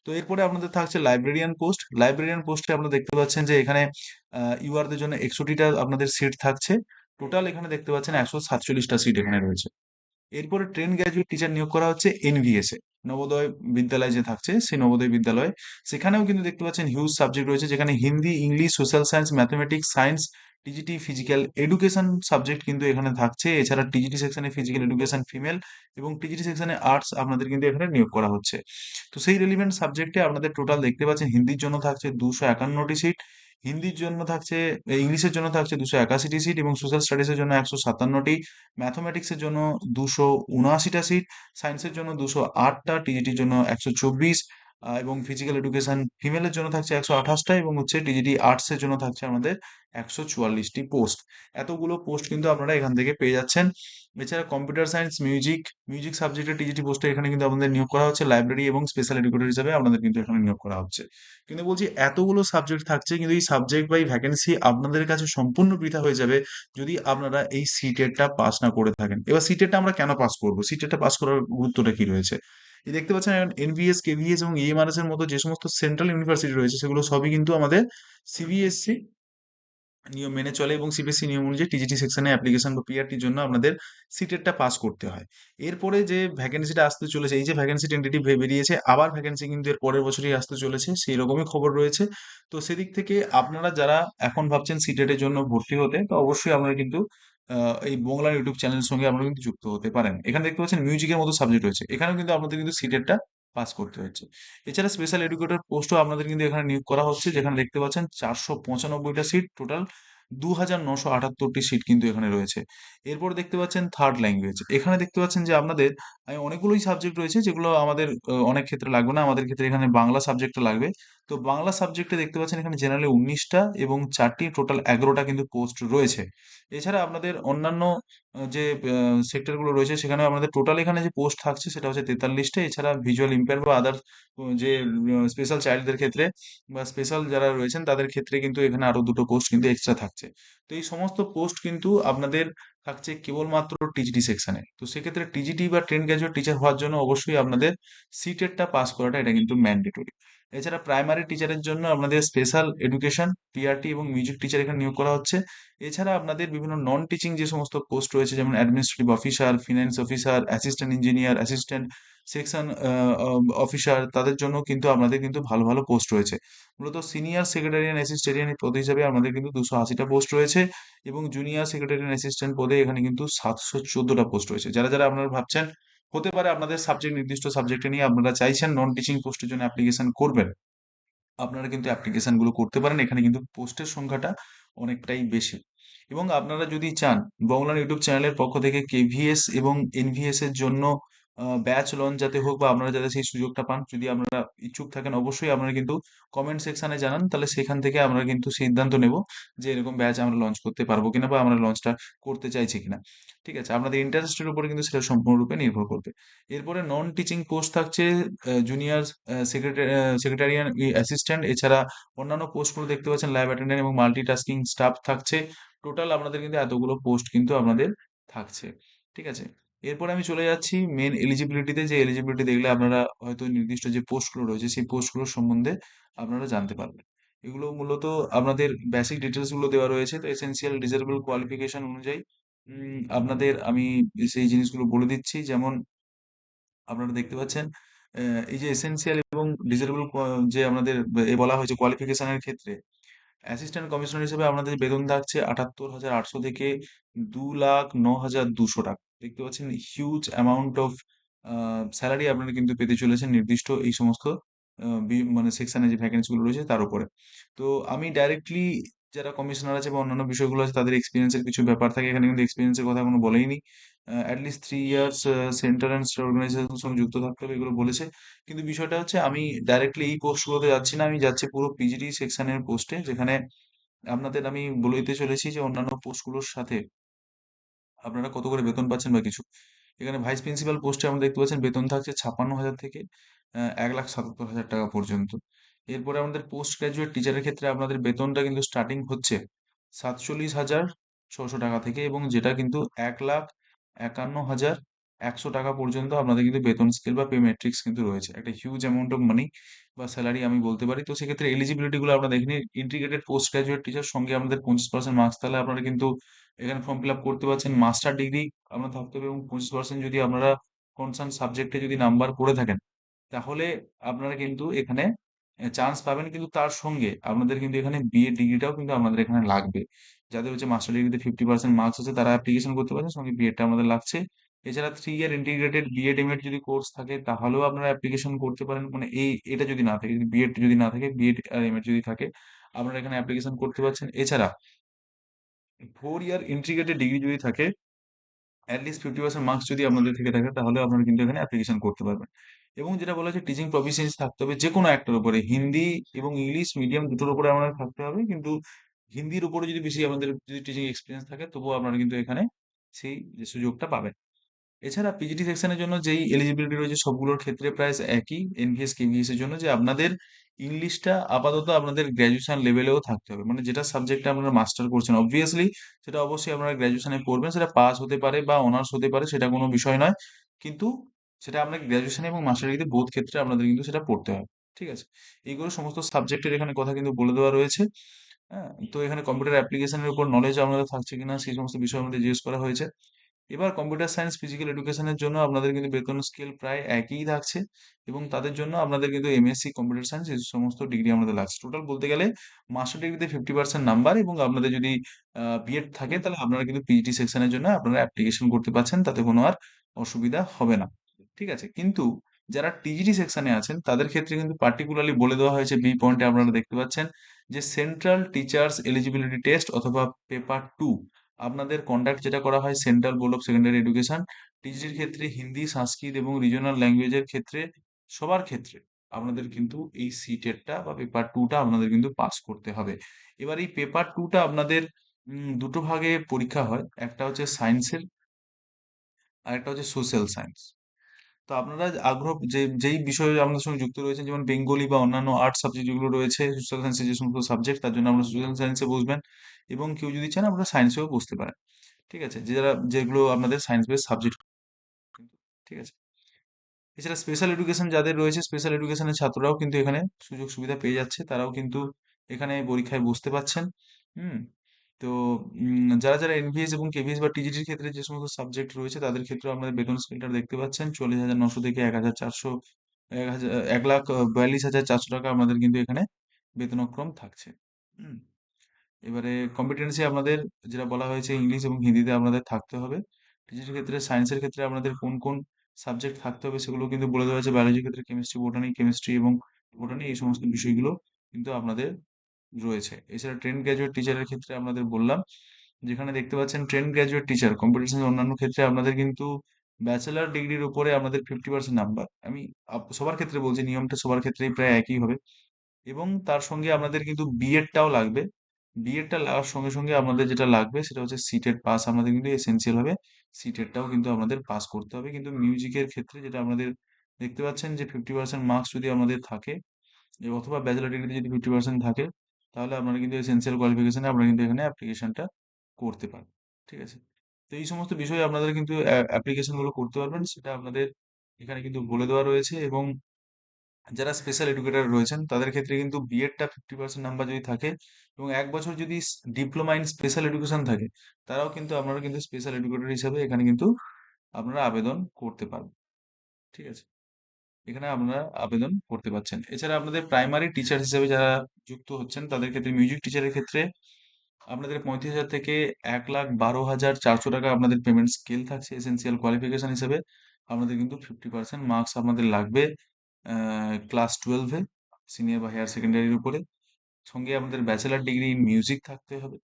তো এরপরে আপনাদের থাকছে লাইব্রেরিয়ান পোস্ট। লাইব্রেরিয়ান পোস্টে আপনারা দেখতে পাচ্ছেন যে এখানে ইউআরদের জন্য 61টা আপনাদের সিট থাকছে। টোটাল এখানে দেখতে পাচ্ছেন 147টা সিট এখানে রয়েছে। এরপরে ট্রেন গ্র্যাজুয়েট টিচার নিয়োগ করা হচ্ছে এনভিএস এ, নবোদয় বিদ্যালয় যে থাকছে সেই নবোদয় বিদ্যালয়। সেখানেও কিন্তু দেখতে পাচ্ছেন হিউজ সাবজেক্ট রয়েছে, যেখানে Hindi, English, social science, mathematics, science, TGT, physical education subject কিন্তু এখানে থাকছে। এছাড়া টিজিটি সেকশনে ফিজিক্যাল এডুকেশন ফিমেল, এবং টিজিটি সেকশনে আর্টস আপনাদের কিন্তু এখানে নিয়োগ করা হচ্ছে। তো সেই রেলিভেন্ট সাবজেক্টে আপনাদের টোটাল দেখতে পাচ্ছেন হিন্দির জন্য থাকছে 251টি সিট, হিন্দির জন্য থাকছে, ইংলিশের জন্য থাকছে 281টি সিট, এবং সোশ্যাল স্টাডিজের জন্য 157টি, ম্যাথমেটিক্সের জন্য 279টা সিট, সায়েন্সের জন্য 208টা, টিজিটির জন্য 124, এবং ফিজিক্যাল এডুকেশন ফিমেলের জন্য থাকছে 128টা, এবং হচ্ছে টিজিটি আর্টসের জন্য থাকছে আমাদের 144টি পোস্ট। এতগুলো পোস্ট কিন্তু আপনারা এখান থেকে পেয়ে যাচ্ছেন। এছাড়া কম্পিউটার সায়েন্স, মিউজিক সাবজেক্টের টিজিটি পোস্টে এখানে কিন্তু আপনাদের নিয়োগ করা হচ্ছে, লাইব্রেরি এবং স্পেশাল এডুকেটর হিসেবে আপনাদের কিন্তু এখানে নিয়োগ করা হচ্ছে। কিন্তু বলছি এতগুলো সাবজেক্ট থাকছে, কিন্তু এই সাবজেক্ট বা এই ভ্যাকেন্সি আপনাদের কাছে সম্পূর্ণ বৃথা হয়ে যাবে যদি আপনারা এই সিটেটটা পাস না করে থাকেন। এবার সিটেটটা আমরা কেন পাস করব, সিটেটটা পাস করার গুরুত্বটা কি রয়েছে? এই দেখতে পাচ্ছেন এনভিএস, কেভিএস এবং ইএমআরএস এর মতো যে সমস্ত সেন্ট্রাল ইউনিভার্সিটি রয়েছে, সেগুলো সবই কিন্তু আমাদের সিবিএসসি নিয়ম মেনে চলে, এবং সিবিএসসি নিয়ম অনুযায়ী টিজিটি সেকশনে অ্যাপ্লিকেশন বা পিআরটির জন্য আপনাদের সিটেটটা পাস করতে হয়। এরপরে যে ভ্যাকেন্সিটা আসতে চলেছে, এই যে ভ্যাকেন্সি টেন্টেটিভ বেরিয়েছে, আবার ভ্যাকেন্সি কিন্তু এর পরের বছরই আসতে চলেছে, সেই রকমই খবর রয়েছে। তো সেদিক থেকে আপনারা যারা এখন ভাবছেন সিটেটের জন্য ভর্তি হতে, তো অবশ্যই আপনারা কিন্তু এই বাংলা ইউটিউব চ্যানেলের সঙ্গে আপনারা কিন্তু যুক্ত হতে পারেন। এখানে দেখতে পাচ্ছেন মিউজিকের মতো সাবজেক্ট রয়েছে, এখানেও কিন্তু আপনাদের কিন্তু সিটেটটা পাস করতে হচ্ছে। এছাড়া স্পেশাল এডুকেটর পোস্টও আপনাদের কিন্তু এখানে নিয়োগ করা হচ্ছে, যেখানে দেখতে পাচ্ছেন 495টা সিট, টোটাল 2978টি সিট কিন্তু এখানে রয়েছে। এরপর দেখতে পাচ্ছেন থার্ড ল্যাঙ্গুয়েজ, এখানে দেখতে পাচ্ছেন যে আপনাদের অনেকগুলোই সাবজেক্ট রয়েছে, যেগুলো আমাদের অনেক ক্ষেত্রে লাগবে না, আমাদের ক্ষেত্রে এখানে বাংলা সাবজেক্টটা লাগবে। তো বাংলা সাবজেক্টে দেখতে পাচ্ছেন এখানে জেনারেলি 19টা এবং 4টি, টোটাল 11টা কিন্তু পোস্ট রয়েছে। এছাড়া আপনাদের অন্যান্য যে সেক্টরগুলো রয়েছে সেখানে আমাদের টোটাল এখানে যে পোস্ট থাকছে সেটা হচ্ছে 43টা। এছাড়া ভিজুয়াল ইম্পেয়ার বা আদার যে স্পেশাল চাইল্ডদের ক্ষেত্রে বা স্পেশাল যারা রয়েছেন তাদের ক্ষেত্রে কিন্তু এখানে আরো দুটো পোস্ট কিন্তু এক্সট্রা থাকছে। তো এই সমস্ত পোস্ট কিন্তু আপনাদের থাকছে কেবলমাত্র টিজিটি সেকশনে। তো সেক্ষেত্রে টিজিটি বা ট্রেন গ্র্যাজুয়েট টিচার হওয়ার জন্য অবশ্যই আপনাদের সিটেটটা পাস করাটা এটা কিন্তু ম্যান্ডেটরি। এছাড়া প্রাইমারি টিচারের জন্য আপনাদের স্পেশাল এডুকেশন, পিআরটি এবং মিউজিক টিচার এখানে নিয়োগ করা হচ্ছে। এছাড়া আপনাদের বিভিন্ন নন টিচিং যে সমস্ত পোস্ট রয়েছে যেমন administrative officer, finance officer, assistant engineer, assistant section officer, তাদের জন্য কিন্তু আপনাদের কিন্তু ভালো ভালো পোস্ট রয়েছে। মূলত সিনিয়র সেক্রেটারিয়ান অ্যাসিস্ট্যান্ট পদে হিসাবে আমাদের কিন্তু 280টা পোস্ট রয়েছে এবং জুনিয়র সেক্রেটারিয়ান অ্যাসিস্ট্যান্ট পদে এখানে কিন্তু 714টা পোস্ট রয়েছে। যারা যারা আপনারা ভাবছেন হতে পারে আপনাদের সাবজেক্ট নির্দিষ্ট সাবজেক্টে নিয়ে আপনারা চাইছেন নন টিচিং পোস্টের জন্য অ্যাপ্লিকেশন করবেন, আপনারা কিন্তু অ্যাপ্লিকেশন গুলো করতে পারেন। এখানে কিন্তু পোস্টের সংখ্যাটা অনেকটাই বেশি। এবং আপনারা যদি চান বংলার ইউটিউব চ্যানেলের পক্ষ থেকে কেভিএস এবং এনভিএস এর জন্য ব্যাচ লঞ্চ যাতে হোক বা আপনারা যাতে সেই সুযোগটা পান, যদি আপনারা ইচ্ছুক থাকেন অবশ্যই আপনারা কিন্তু কমেন্ট সেকশনে জানান, তাহলে সেখান থেকে আমরা কিন্তু সিদ্ধান্ত নেব যে এরকম ব্যাচ আমরা লঞ্চ করতে পারবো কিনা বা আমরা লঞ্চটা করতে চাইছি কিনা। ঠিক আছে, আপনাদের ইন্টারেস্টের উপরে কিন্তু সেটা সম্পূর্ণরূপে নির্ভর করবে। এরপরে নন টিচিং পোস্ট থাকছে জুনিয়র সেক্রেটারিয়ান অ্যাসিস্ট্যান্ট। এছাড়া অন্যান্য পোস্টগুলো দেখতে পাচ্ছেন ল্যাব অ্যাটেন্ডেন্ট এবং মাল্টিটাস্কিং স্টাফ থাকছে। টোটাল আপনাদের কিন্তু এতগুলো পোস্ট কিন্তু আপনাদের থাকছে। ঠিক আছে, এরপরে আমি চলে যাচ্ছি মেন এলিজিবিলিটিতে, যে এলিজিবিলিটি দেখলে আপনারা হয়তো নির্দিষ্ট যে পোস্টগুলো রয়েছে সেই পোস্টগুলোর সম্বন্ধে আপনারা জানতে পারবেন। এগুলো মূলত আপনাদের বেসিক ডিটেলস গুলো দেওয়া রয়েছে। তো এসেনশিয়াল ডিজারেবল কোয়ালিফিকেশন অনুযায়ী আপনাদের আমি সেই জিনিসগুলো বলে দিচ্ছি। যেমন আপনারা দেখতে পাচ্ছেন এই যে এসেনশিয়াল এবং ডিজারেবল যে আমাদের বলা হয়েছে কোয়ালিফিকেশনের ক্ষেত্রে, অ্যাসিস্ট্যান্ট কমিশনার হিসেবে আপনাদের বেতন থাকছে 78,800 থেকে 2,09,200 টাকা। দেখতে পাচ্ছেন হিউজ অ্যামাউন্ট অফ স্যালারি আপনারা কিন্তু পেতে চলেছেন নির্দিষ্ট এই সমস্ত মানে সেকশনে যে ভ্যাকেন্সি গুলো রয়েছে তার উপরে। তো আমি ডাইরেক্টলি যারা কমিশনার আছে বা অন্যান্য বিষয়গুলো আছে তাদের এক্সপিরিয়েন্সের কিছু ব্যাপার থাকে, এখানে কিন্তু এক্সপিরিয়েন্সের কথা কোনো বলেইনি। At least 3 years centre and state অর্গানাইজেশনের সঙ্গে যুক্ত থাকতে হবে এগুলো বলেছে। কিন্তু বিষয়টা হচ্ছে আমি ডাইরেক্টলি এই পোস্টগুলোতে যাচ্ছি না, আমি যাচ্ছি পুরো পিজিডি সেকশনের পোস্টে, যেখানে আপনাদের আমি বলে দিতে চলেছি যে অন্যান্য পোস্টগুলোর সাথে আপনারা কত করে বেতন পাচ্ছেন বা কিছু। এখানে ভাইস প্রিন্সিপাল পোস্টে আমরা দেখতে পাচ্ছেন বেতন থাকছে 56,000 থেকে 1,77,000 টাকা পর্যন্ত। এরপরে আমাদের পোস্ট গ্রাজুয়েট টিচারের ক্ষেত্রে আপনাদের বেতনটা কিন্তু স্টার্টিং হচ্ছে 47,600 টাকা থেকে এবং যেটা কিন্তু 1,51,100 টাকা পর্যন্ত আপনাদের কিন্তু বেতন স্কেল বা পে ম্যাট্রিক্স কিন্তু রয়েছে। একটা হিউজ অ্যামাউন্ট অফ মানি বা স্যালারি আমি বলতে পারি। তো সেক্ষেত্রে এলিজিবিলিটি গুলো আপনারা দেখে নিন। ইন্টিগ্রেটেড পোস্ট গ্রাজুয়েট টিচার সঙ্গে আমাদের 25% মার্কস থাকলে আপনারা কিন্তু এখানে ফর্ম ফিল আপ করতে পারছেন। মাস্টার ডিগ্রি আপনার থাকতে হবে এবং 25% যদি আপনারা কনসার্ন সাবজেক্টে যদি নাম্বার করে থাকেন তাহলে আপনারা কিন্তু এখানে চান্স পাবেন। কিন্তু তার সঙ্গে আপনাদের কিন্তু এখানে বিএড ডিগ্রিটাও কিন্তু আমাদের এখানে লাগবে। যাদের হচ্ছে মাস্টার ডিগ্রিতে 50% মার্কস আছে তারা অ্যাপ্লিকেশন করতে পারেন, সঙ্গে বিএডটা আমাদের লাগছে। এছাড়া 3 ইয়ার ইন্টিগ্রেটেড বিএড এমএড যদি কোর্স থাকে তাহলেও আপনারা অ্যাপ্লিকেশন করতে পারেন। মানে এটা যদি না থাকে, যদি বিএড যদি না থাকে, বিএড আর এমএড যদি থাকে আপনারা এখানে অ্যাপ্লিকেশন করতে পারছেন। এছাড়া 4 ইয়ার ইন্টিগ্রেটেড ডিগ্রি যদি থাকে, অ্যাটলিস্ট 50% মার্কস যদি আপনাদের থেকে থাকে তাহলে আপনারা কিন্তু এখানে অ্যাপ্লিকেশন করতে পারবেন। এবং যেটা বলা হচ্ছে টিচিং প্রফিসিয়েন্সি থাকতে হবে যে কোনো একটার উপরে, হিন্দি এবং ইংলিশ মিডিয়াম দুটোর উপরে আমাদের থাকতে হবে। কিন্তু হিন্দির উপরে যদি বেশি আমাদের যদি টিচিং এক্সপিরিয়েন্স থাকে তবুও আপনারা কিন্তু এখানে সেই যে সুযোগটা পাবেন। এছাড়া পিজিটি সেকশনের জন্য যেই এলিজিবিলিটি রয়েছে সবগুলোর ক্ষেত্রে প্রায় একই এনভিএস কেভিএস এর জন্য, যে আপনাদের ইংলিশটা আপাতত আপনাদের গ্র্যাজুয়েশন লেভেলেও থাকতে হবে। মানে যেটা সাবজেক্টে আপনারা মাস্টার করছেন অবভিয়াসলি সেটা অবশ্যই আপনারা গ্র্যাজুয়েশনে পড়বেন, সেটা পাস হতে পারে বা অনার্স হতে পারে, সেটা কোনো বিষয় নয়। কিন্তু সেটা আপনার গ্র্যাজুয়েশন এবং মাস্টার ডিগ্রিতে বোথ ক্ষেত্রে আপনাদের কিন্তু সেটা পড়তে হবে। ঠিক আছে, এইগুলো সমস্ত সাবজেক্টের এখানে কথা কিন্তু বলে দেওয়া রয়েছে। হ্যাঁ, তো এখানে কম্পিউটার অ্যাপ্লিকেশনের উপর নলেজ আপনাদের থাকছে কিনা সেই সমস্ত বিষয় আমাদের জিজ্ঞেস করা হয়েছে। এবার কম্পিউটার সায়েন্স ফিজিক্যাল এডুকেশনের জন্য আপনাদের কিন্তু বেতন স্কেল প্রায় একই থাকছে এবং তাদের জন্য আপনাদের কিন্তু এমএসসি কম্পিউটার সায়েন্স এই সমস্ত ডিগ্রি আমাদের লাগছে। টোটাল বলতে গেলে মাস্টার ডিগ্রিতে 50% নাম্বার এবং আপনাদের যদি বিএড থাকে তাহলে আপনারা কিন্তু পিজিটি সেকশনের জন্য আপনারা অ্যাপ্লিকেশন করতে পারছেন, তাতে কোনো আর অসুবিধা হবে না। ঠিক আছে, কিন্তু যারা টিজিটি সেকশনে আছেন তাদের ক্ষেত্রে কিন্তু পার্টিকুলারলি বলে দেওয়া হয়েছে, বি পয়েন্টে আপনারা দেখতে পাচ্ছেন যে সেন্ট্রাল টিচার্স এলিজিবিলিটি টেস্ট অথবা পেপার 2 আপনাদের কন্ডাক্ট যেটা করা হয় central board of secondary education. টিজিটির ক্ষেত্রে হিন্দি, সংস্কৃত এবং রিজনাল ল্যাঙ্গুয়েজের ক্ষেত্রে সবার ক্ষেত্রে আপনাদের কিন্তু এই সিটেটটা বা পেপার 2টা আপনাদের কিন্তু পাস করতে হবে। এবার এই পেপার 2টা আপনাদের দুটো ভাগে পরীক্ষা হয়। একটা হচ্ছে সায়েন্সের আর একটা হচ্ছে সোশ্যাল সায়েন্স। তো আপনারা আগ্রহ যেই বিষয়ে আমাদের সঙ্গে যুক্ত রয়েছেন, যেমন বেঙ্গলি বা অন্যান্য আর্ট সাবজেক্ট যেগুলো রয়েছে, সোশ্যাল সায়েন্সের যে সমস্ত সাবজেক্ট, তার জন্য আমরা সোশ্যাল সায়েন্সে বসবেন। এবং কেউ যদি চান আপনারা সায়েন্সেও বসতে পারেন। ঠিক আছে, যেগুলো আপনাদের সায়েন্স বেস সাবজেক্ট। ঠিক আছে। এছাড়া স্পেশাল এডুকেশন যাদের রয়েছে, স্পেশাল এডুকেশনের ছাত্ররাও কিন্তু এখানে সুযোগ সুবিধা পেয়ে যাচ্ছে, তারাও কিন্তু এখানে পরীক্ষায় বসতে পারছেন। হুম। তো যারা এনভিএস এবং কেভিএস বা টিজিটির ক্ষেত্রে যে সমস্ত সাবজেক্ট রয়েছে, তাদের ক্ষেত্রে আমাদের বেতন স্কেলটা দেখতে পাচ্ছেন, 40,900 থেকে 1,400, 1,42,400 টাকা আমাদের কিন্তু এখানে বেতনক্রম থাকছে। হুম। এবারে কম্পিটেন্সি আপনাদের যেটা বলা হয়েছে, ইংলিশ এবং হিন্দিতে আপনাদের থাকতে হবে। টিচির ক্ষেত্রে, সায়েন্সের ক্ষেত্রে আপনাদের কোন কোন সাবজেক্ট থাকতে হবে সেগুলো কিন্তু বলে দেওয়া হয়েছে। বায়োলজির ক্ষেত্রে কেমিস্ট্রি এবং বোটানি, এই সমস্ত বিষয়গুলো কিন্তু আপনাদের রয়েছে। এছাড়া ট্রেন গ্র্যাজুয়েট টিচারের ক্ষেত্রে আপনাদের বললাম, যেখানে দেখতে পাচ্ছেন ট্রেন গ্র্যাজুয়েট টিচার কম্পিটিশনের অন্যান্য ক্ষেত্রে আপনাদের কিন্তু ব্যাচেলার ডিগ্রির উপরে আপনাদের 50% নাম্বার। আমি সবার ক্ষেত্রে বলছি, নিয়মটা সবার ক্ষেত্রেই প্রায় একই হবে। এবং তার সঙ্গে আপনাদের কিন্তু বিএডটাও লাগবে। বিএডটা লাগার সঙ্গে সঙ্গে আপনাদের যেটা লাগবে সেটা হচ্ছে সিটেট পাস, আপনাদের কিন্তু এসেনশিয়াল হবে। সিটেটটাও কিন্তু আমাদের পাস করতে হবে। কিন্তু মিউজিকের ক্ষেত্রে যেটা আপনাদের দেখতে পাচ্ছেন যে 50% মার্কস যদি আমাদের থাকে, অথবা ব্যাচেলর ডিগ্রিতে যদি 50% থাকে, তাহলে আপনারা কিন্তু এসেনশিয়াল কোয়ালিফিকেশনে আপনারা কিন্তু এখানে অ্যাপ্লিকেশনটা করতে পারেন। ঠিক আছে। তো এই সমস্ত বিষয়ে আপনাদের কিন্তু অ্যাপ্লিকেশন গুলো করতে পারবেন, সেটা আপনাদের এখানে কিন্তু বলে দেওয়া রয়েছে। এবং যারা স্পেশাল এডুকেটর রয়েছেন তাদের ক্ষেত্রে কিন্তু বিএডটা 50% নাম্বার যদি থাকে, এবং 1 বছর যদি ডিপ্লোমা ইন স্পেশাল এডুকেশন থাকে, তারাও কিন্তু আপনারা কিন্তু স্পেশাল এডুকেটর হিসাবে এখানে কিন্তু আপনারা আবেদন করতে পারবেন। ঠিক আছে, এখানে আপনারা আবেদন করতে পারছেন। এছাড়া আপনাদের প্রাইমারি টিচার হিসেবে যারা যুক্ত হচ্ছেন, তাদের ক্ষেত্রে মিউজিক টিচারের ক্ষেত্রে আপনাদের 35,000 থেকে 1,12,400 টাকা আপনাদের পেমেন্ট স্কেল থাকছে। এসেনশিয়াল কোয়ালিফিকেশন হিসেবে আপনাদের কিন্তু 50% মার্কস আপনাদের লাগবে ক্লাস 12-এ, সিনিয়র বা হায়ার সেকেন্ডারির উপরে। সঙ্গে আমাদের ব্যাচেলার ডিগ্রি ইন মিউজিক থাকতে হবে,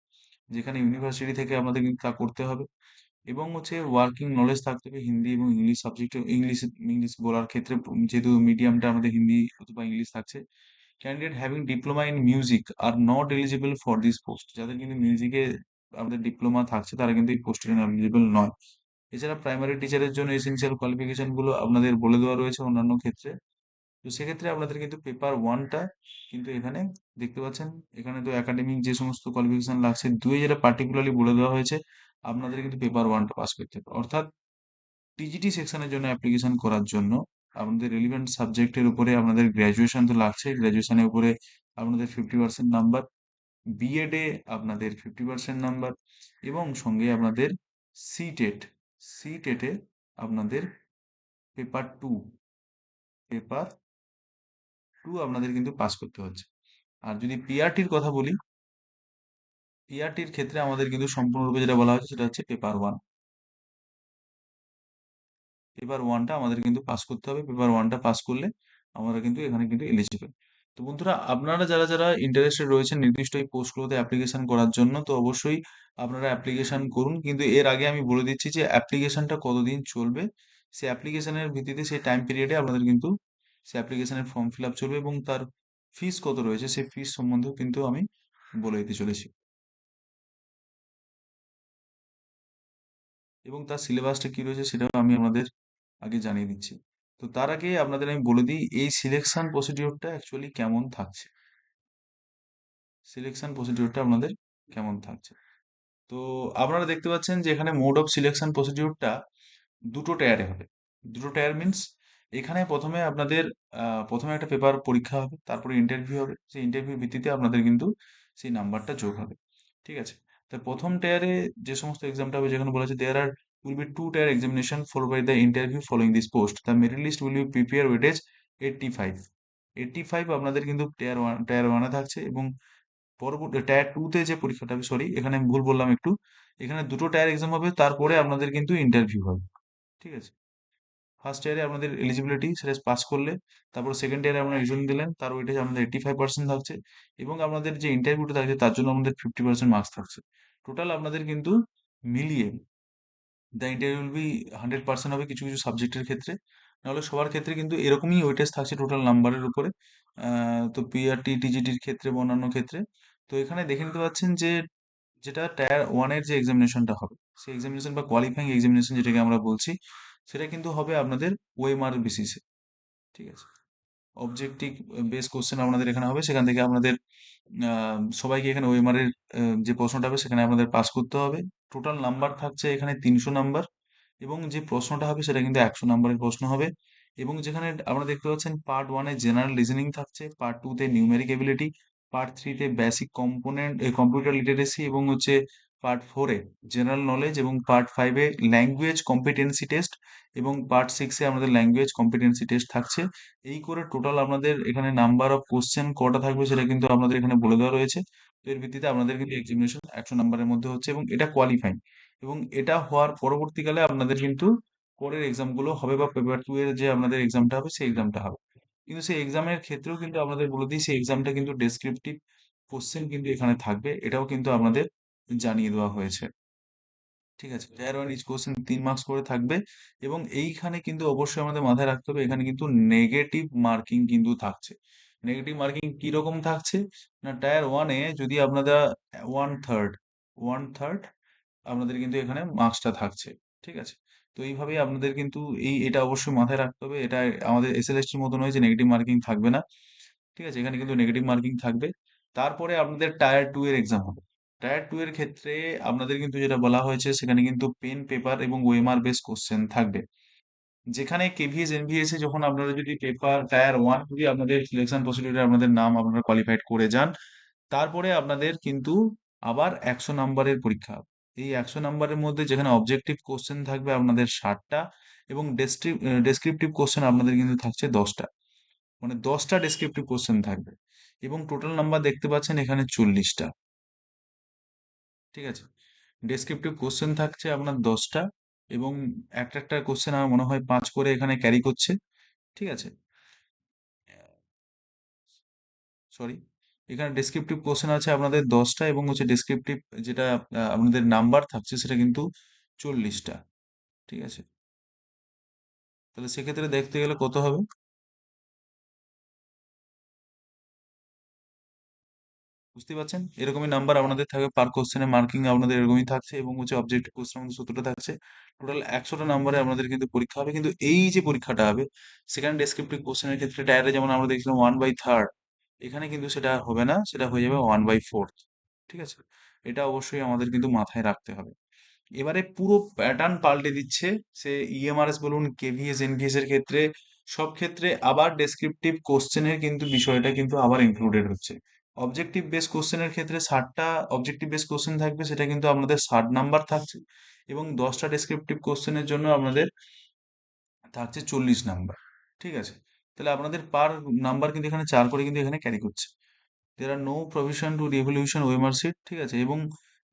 যেখানে ইউনিভার্সিটি থেকে আমাদের কিন্তু তা করতে হবে। এবং হচ্ছে ওয়ার্কিং নলেজ থাকতে হবে হিন্দি এবং ইংলিশ সাবজেক্টে, ইংলিশ ইংলিশ বলার ক্ষেত্রে, যেহেতু মিডিয়ামটা আমাদের হিন্দি অথবা ইংলিশ থাকছে। Candidate having diploma in music are not eligible for this post, যাদের কিন্তু মিউজিকে আমাদের ডিপ্লোমা থাকছে তারা কিন্তু এই পোস্টের জন্য এলিজিবল নয়। এছাড়া প্রাইমারি টিচারের জন্য এসেনশিয়াল কোয়ালিফিকেশন গুলো আপনাদের বলে দেওয়া রয়েছে অন্যান্য ক্ষেত্রে। তো সেক্ষেত্রে আপনাদের কিন্তু পেপার ওয়ানটা কিন্তু এখানে দেখতে পাচ্ছেন, এখানে তো একাডেমিক যে সমস্ত কোয়ালিফিকেশন লাগছে, দুই যেটা পার্টিকুলারলি বলে দেওয়া হয়েছে, আপনাদের কিন্তু পেপার ওয়ানটা পাস করতে হবে। অর্থাৎ টিজিটি সেকশনের জন্য অ্যাপ্লিকেশন করার জন্য আপনাদের রিলিভেন্ট সাবজেক্টের উপরে আপনাদের গ্র্যাজুয়েশন তো লাগছে, গ্র্যাজুয়েশনের উপরে আপনাদের 50% নাম্বার, বিএড এ আপনাদের 50% নাম্বার, এবং সঙ্গে আপনাদের সিটেট, সিটেটে আপনাদের পেপার টু, পেপার টু আপনাদের কিন্তু পাস করতে হচ্ছে। আর যদি পিআরটির কথা বলি, পিআরটির ক্ষেত্রে আমাদের কিন্তু সম্পূর্ণরূপে যেটা বলা হচ্ছে সেটা হচ্ছে পেপার ওয়ান। পেপার ওয়ানটা আমাদের কিন্তু পাস করতে হবে। পেপার ওয়ানটা পাস করলে আমরা কিন্তু এখানে কিন্তু এলিজিবল। তো বন্ধুরা, আপনারা যারা যারা ইন্টারেস্টেড রয়েছেন নির্দিষ্ট এই পোস্টগুলোতে অ্যাপ্লিকেশন করার জন্য, তো অবশ্যই আপনারা অ্যাপ্লিকেশন করুন। কিন্তু এর আগে আমি বলে দিচ্ছি যে অ্যাপ্লিকেশনটা কতদিন চলবে। সেই অ্যাপ্লিকেশনের ভিত্তিতে, সেই টাইম পিরিয়ডে আপনাদের কিন্তু সেই অ্যাপ্লিকেশনের ফর্ম ফিল আপ চলবে, এবং তার ফিস কত রয়েছে সেই ফিস সম্বন্ধেও কিন্তু আমি বলে দিতে চলেছি, এবং তার সিলেবাসটা কি রয়েছে সেটাও আমি আমাদের আগে জানিয়ে দিচ্ছি। তো তার আগে আপনাদের আমি বলে দিই এই সিলেকশন প্রসিডিওরটা অ্যাকচুয়ালি কেমন থাকছে। সিলেকশন প্রসিডিওরটা আপনাদের কেমন থাকছে। তো আপনারা দেখতে পাচ্ছেন যে এখানে মোড অফ সিলেকশন প্রসিডিওরটা দুটো টায়ারে হবে। দুটো টায়ার মিন্স, এখানে প্রথমে আপনাদের প্রথমে একটা পেপার পরীক্ষা হবে, তারপরে ইন্টারভিউ হবে। সেই ইন্টারভিউ ভিত্তিতে আপনাদের কিন্তু সেই নাম্বারটা যোগ হবে। ঠিক আছে। তা প্রথম টায়ারে যে সমস্ত এক্সামটা হবে, যেখানে বলা আছে there are will be two tier examination followed by the interview following this post, the merit list will be prepare weightage 85। 85 আপনাদের কিন্তু টায়ার ওয়ানে থাকছে, এবং পরবর্তী টায়ার টু তে যে পরীক্ষাটা হবে, সরি এখানে আমি ভুল বললাম একটু, এখানে দুটো টায়ার এক্সাম হবে, তারপরে আপনাদের কিন্তু ইন্টারভিউ হবে। ঠিক আছে। ফার্স্ট ইয়ারে আপনাদের এলিজিবিলিটি সেটা পাস করলে, তারপর সেকেন্ড ইয়ারে আপনারা রিজন দিলেন, তার ওইটাই আপনাদের 85% থাকছে, এবং আপনাদের যে ইন্টারভিউটা থাকছে তার জন্য আমাদের 50% মার্কস থাকছে। টোটাল আপনাদের কিন্তু মিলিয়ে দ্য ইন্টারভিউ উইল বি 100% হবে কিছু কিছু সাবজেক্টের ক্ষেত্রে। নাহলে সবার ক্ষেত্রে কিন্তু এরকমই ওয়েটেজ থাকছে টোটাল নাম্বারের উপরে। তো পিআরটি টিজিটির ক্ষেত্রে বা অন্যান্য ক্ষেত্রে। তো এখানে দেখে নিতে পাচ্ছেন যে যেটা টায়ার ওয়ানের যে এক্সামিনেশনটা হবে, সেই এক্সামিনেশন বা কোয়ালিফাইং এক্সামিনেশন যেটাকে আমরা বলছি, সেটা কিন্তু হবে আপনাদের ওএমআর বেসিসে। ঠিক আছে, অবজেক্টিভ বেস কোশ্চেন আপনাদের এখানে হবে, সেখান থেকে আপনাদের সবাইকে এখানে ওএমআর এর যে প্রশ্নটা হবে সেখানে আপনাদের পাস করতে হবে। টোটাল নাম্বার থাকছে এখানে 300 নাম্বার, এবং যে প্রশ্নটা হবে সেটা কিন্তু 100 নাম্বারের প্রশ্ন হবে। এবং যেখানে আপনারা দেখতে পাচ্ছেন পার্ট ওয়ানে জেনারেল রিজনিং থাকছে, পার্ট টুতে নিউমেরিক এবিলিটি, পার্ট থ্রিতে বেসিক কম্পোনেন্ট কম্পিউটার লিটারেসি, এবং হচ্ছে পার্ট ফোরে জেনারেল নলেজ, এবং পার্ট ফাইভে ল্যাঙ্গুয়েজ কম্পিটেন্সি টেস্ট, এবং পার্ট সিক্সে আমাদের ল্যাঙ্গুয়েজ কম্পিটেন্সি টেস্ট থাকছে। এই করে টোটাল আপনাদের এখানে নাম্বার অফ কোশ্চেন কটা থাকবে সেটা কিন্তু আপনাদের এখানে বলে দেওয়া রয়েছে। তো এর ভিত্তিতে আপনাদের কিন্তু এক্সামিনেশন 100 নাম্বারের মধ্যে হচ্ছে, এবং এটা কোয়ালিফাইং। এবং এটা হওয়ার পরবর্তীকালে আপনাদের কিন্তু পরের এক্সাম গুলো হবে, বা পেপার টু এর যে আপনাদের এক্সামটা হবে সেই এক্সামটা হবে। কিন্তু সেই এক্সামের ক্ষেত্রেও কিন্তু আপনাদের বলে দিই, সেই এক্সামটা কিন্তু ডেসক্রিপটিভ কোশ্চেন কিন্তু এখানে থাকবে, এটাও কিন্তু আপনাদের জানিয়ে দেওয়া হয়েছে। ঠিক আছে, tier one each question 3 marks করে থাকবে। এবং এইখানে কিন্তু অবশ্যই আমাদের মাথায় রাখতে হবে, এখানে কিন্তু নেগেটিভ মার্কিং কিন্তু থাকছে। নেগেটিভ মার্কিং কি রকম থাকছে না, টায়ার ওয়ানে যদি আপনারা ওয়ান থার্ড ওয়ান থার্ড আপনাদের কিন্তু এখানে মার্কসটা থাকছে। ঠিক আছে, তো এইভাবেই আপনাদের কিন্তু এটা অবশ্যই মাথায় রাখতে হবে, এটা আমাদের এসএলএসটির মতো নয় যে নেগেটিভ মার্কিং থাকবে না। ঠিক আছে, এখানে কিন্তু নেগেটিভ মার্কিং থাকবে। তারপরে আপনাদের টায়ার টু এর এক্সাম হবে। টায়ার টু এর ক্ষেত্রে আপনাদের কিন্তু যেটা বলা হয়েছে, সেখানে কিন্তু পেন পেপার এবং ওএমআর বেস কোশ্চেন থাকবে। যেখানে কেভিএস এনভিএস এ যখন আপনারা যদি পেপার টায়ার ওয়ান যদি আপনাদের সিলেকশন প্রসিডিউরে আপনাদের নাম আপনারা কোয়ালিফাইড করে যান, তারপরে আপনাদের কিন্তু আবার 100 নাম্বারের পরীক্ষা হবে। এই 100 নাম্বারের মধ্যে যেখানে অবজেক্টিভ কোশ্চেন থাকবে আপনাদের 60টা, এবং ডেসক্রিপটিভ কোশ্চেন আপনাদের কিন্তু থাকছে 10টা। মানে 10টা ডেসক্রিপটিভ কোশ্চেন থাকবে, এবং টোটাল নাম্বার দেখতে পাচ্ছেন এখানে 40টা। ঠিক আছে, ডেসক্রিপটিভ কোশ্চেন থাকছে আপনার 10টা, এবং একটা একটা কোশ্চেন আমার মনে হয় 5 করে এখানে ক্যারি করছে। ঠিক আছে, সরি, এখানে ডেসক্রিপটিভ কোশ্চেন আছে আপনাদের 10টা, এবং হচ্ছে ডেসক্রিপটিভ যেটা আপনাদের নাম্বার থাকছে সেটা কিন্তু 40টা। ঠিক আছে, তাহলে সেক্ষেত্রে দেখতে গেলে কত হবে, বুঝতে পারছেন? এরকমই নাম্বার আপনাদের থাকবে, পার কোশ্চেনে মার্কিং আপনাদের এরকমই থাকছে, এবং হচ্ছে অবজেক্টিভ কোশ্চেন আমাদের 70টা থাকছে। টোটাল 100টা নাম্বারে আপনাদের কিন্তু পরীক্ষা হবে। কিন্তু এই যে পরীক্ষাটা হবে, সেখানে ডেসক্রিপটিভ কোশ্চেনের ক্ষেত্রে টায়ারে যেমন আমরা দেখছিলাম 1/3, এখানে কিন্তু সেটা হবে না, সেটা হয়ে যাবে 1/4। ঠিক আছে, এটা অবশ্যই আমাদের কিন্তু মাথায় রাখতে হবে। এবারে পুরো প্যাটার্ন পাল্টে দিচ্ছে, সে ইএমআরএস বলুন, কেভিএস এনভিএস এর ক্ষেত্রে, সব ক্ষেত্রে আবার ডেসক্রিপটিভ কোশ্চেনের কিন্তু বিষয়টা কিন্তু আবার ইনক্লুডেড হচ্ছে। অবজেক্টিভ বেস কোশ্চেনের ক্ষেত্রে 60টা অবজেক্টিভ বেস কোশ্চেন থাকবে, সেটা কিন্তু আপনাদের 60 নাম্বার থাকছে, এবং 10টা ডেসক্রিপটিভ কোশ্চেনের জন্য আপনাদের থাকছে 40 নাম্বার। ঠিক আছে, তাহলে আপনাদের পার নাম্বার কিন্তু এখানে 4 করে কিন্তু এখানে ক্যারি করছে। There are no provision to revaluation OMR sheet. ঠিক আছে, এবং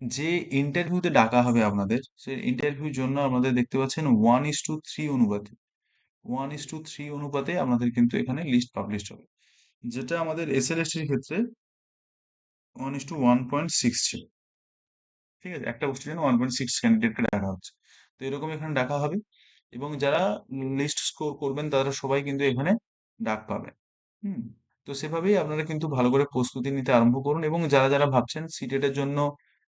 যে ইন্টারভিউতে ডাকা হবে আপনাদের, সেই ইন্টারভিউর জন্য আপনাদের দেখতে পাচ্ছেন 1:3 অনুপাতে, 1:3 অনুপাতে আপনাদের কিন্তু এখানে লিস্ট পাবলিশ হবে, যেটা আমাদের এসএলএসটির ক্ষেত্রে 1:1.6 ছিল। ঠিক আছে, একটা পোস্টের জন্য 1.6 ক্যান্ডিডেটকে ডাকা হচ্ছে। তো এরকম এখানে ডাকা হবে, এবং যারা লিস্ট স্কোর করবেন তারা সবাই কিন্তু এখানে ডাক পাবেন। হুম, তো সেভাবেই আপনারা কিন্তু ভালো করে প্রস্তুতি নিতে আরম্ভ করুন, এবং যারা যারা ভাবছেন সিটেটের জন্য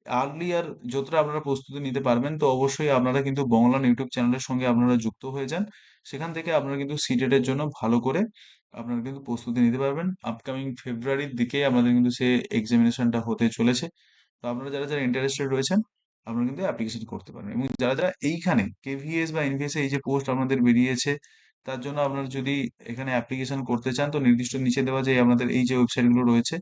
আর্লিয়ার যতটা আপনারা প্রস্তুতি নিতে পারবেন, তো অবশ্যই আপনারা কিন্তু বংলান ইউটিউব চ্যানেলের সঙ্গে আপনারা যুক্ত হয়ে যান। সেখান থেকে আপনারা কিন্তু সিটেটের জন্য ভালো করে আপনারা কিন্তু প্রস্তুতি নিতে পারবেন। আপকামিং ফেব্রুয়ারির দিকে আপনাদের কিন্তু সে এক্সামিনেশনটা হতে চলেছে। তো আপনারা যারা যারা ইন্টারেস্টেড রয়েছেন, আপনারা কিন্তু অ্যাপ্লিকেশন করতে পারেন, এবং যারা যারা এইখানে কেভিএস বা এনভিএস এই যে পোস্ট আপনাদের বেরিয়েছে, তার জন্য আপনারা যদি এখানে অ্যাপ্লিকেশন করতে চান, তো নির্দিষ্ট নিচে দেওয়া যে আপনাদের এই যে ওয়েবসাইটগুলো রয়েছে,